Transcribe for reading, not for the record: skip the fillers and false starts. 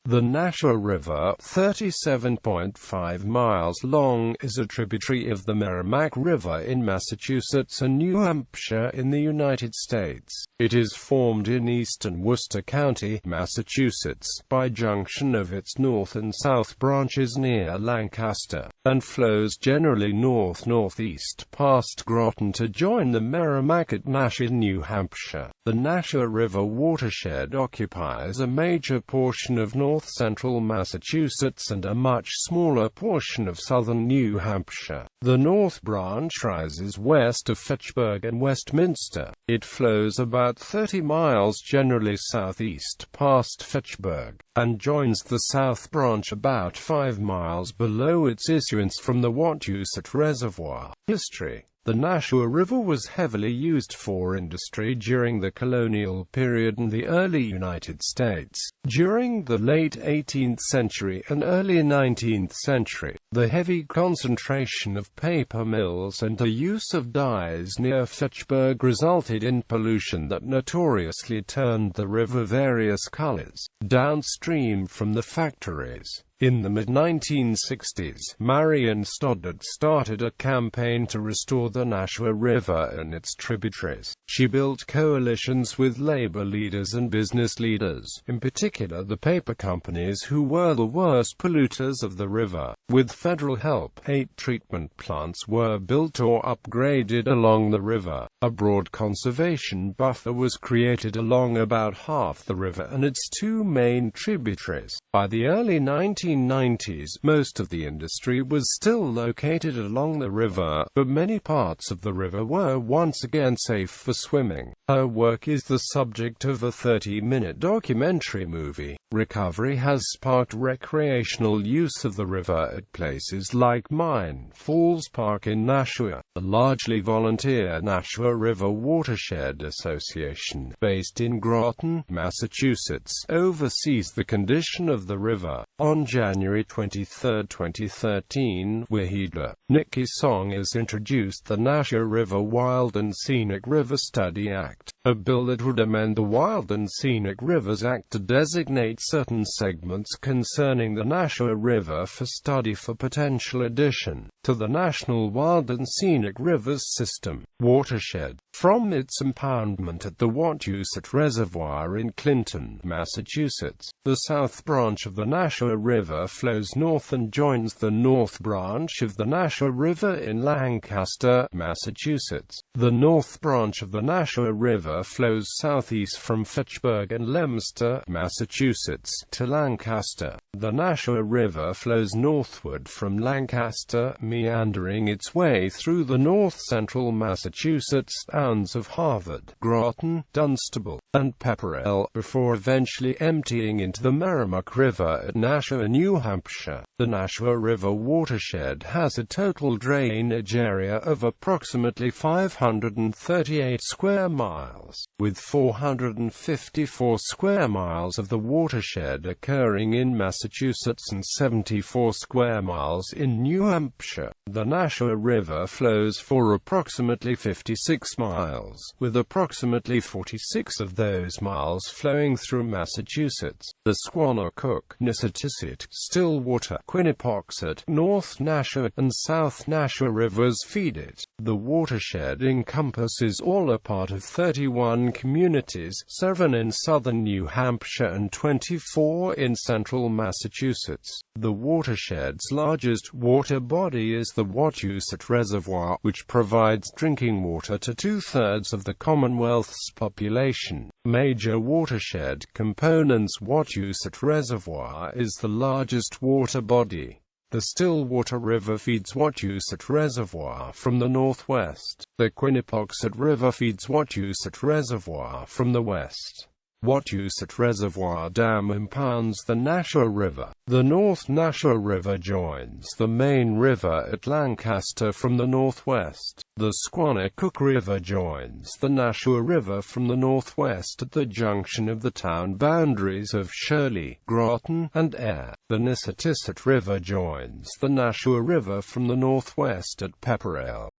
The Nashua River, 37.5 miles long, is a tributary of the Merrimack River in Massachusetts and New Hampshire in the United States. It is formed in eastern Worcester County, Massachusetts, by junction of its north and south branches near Lancaster, and flows generally north-northeast past Groton to join the Merrimack at Nashua, New Hampshire. The Nashua River Watershed occupies a major portion of north-central Massachusetts and a much smaller portion of southern New Hampshire. The North Branch rises west of Fitchburg and Westminster. It flows about 30 miles generally southeast past Fitchburg, and joins the South Branch about 5 miles below its issuance from the Wachusett Reservoir. History. The Nashua River was heavily used for industry during the colonial period and the early United States. During the late 18th century and early 19th century, the heavy concentration of paper mills and the use of dyes near Fitchburg resulted in pollution that notoriously turned the river various colors, downstream from the factories. In the mid-1960s, Marion Stoddard started a campaign to restore the Nashua River and its tributaries. She built coalitions with labor leaders and business leaders, in particular the paper companies who were the worst polluters of the river. With federal help, 8 treatment plants were built or upgraded along the river. A broad conservation buffer was created along about half the river and its 2 main tributaries. By the early 1990s, most of the industry was still located along the river, but many parts of the river were once again safe for swimming. Her work is the subject of a 30-minute documentary movie. Recovery has sparked recreational use of the river at places like Mine Falls Park in Nashua. The largely volunteer Nashua River Watershed Association, based in Groton, Massachusetts, oversees the condition of the river. On January 23, 2013, Wahida Nikki Song has introduced the Nashua River Wild and Scenic River Study Act, a bill that would amend the Wild and Scenic Rivers Act to designate certain segments concerning the Nashua River for study for potential addition to the National Wild and Scenic Rivers System. Watershed. From its impoundment at the Wachusett Reservoir in Clinton, Massachusetts, the South Branch of the Nashua River flows north and joins the North Branch of the Nashua River in Lancaster, Massachusetts. The North Branch of the Nashua River flows southeast from Fitchburg and Westminster, Massachusetts, to Lancaster. The Nashua River flows northward from Lancaster, meandering its way through the north-central Massachusetts towns of Harvard, Groton, Dunstable, and Pepperell, before eventually emptying into the Merrimack River at Nashua, New Hampshire. The Nashua River Watershed has a total drainage area of approximately 538 square miles, with 454 square miles of the watershed occurring in Massachusetts and 74 square miles in New Hampshire. The Nashua River flows for approximately 56 miles, with approximately 46 of those miles flowing through Massachusetts. The Squannacook, Nissatissit, Stillwater, Quinnipoxet, North Nashua, and South Nashua rivers feed it. The watershed encompasses all or part of 31 communities, 7 in southern New Hampshire and 24 in central Massachusetts. The watershed's largest water body is the Wachusett Reservoir, which provides drinking water to 2/3 of the Commonwealth's population. Major watershed components. Wachusett Reservoir is the largest water body. The Stillwater River feeds Wachusett Reservoir from the northwest. The Quinnipoxet River feeds Wachusett Reservoir from the west. Wachusett Reservoir Dam impounds the Nashua River. The North Nashua River joins the main river at Lancaster from the northwest. The Squannacook River joins the Nashua River from the northwest at the junction of the town boundaries of Shirley, Groton, and Ayr. The Nissatissit River joins the Nashua River from the northwest at Pepperell.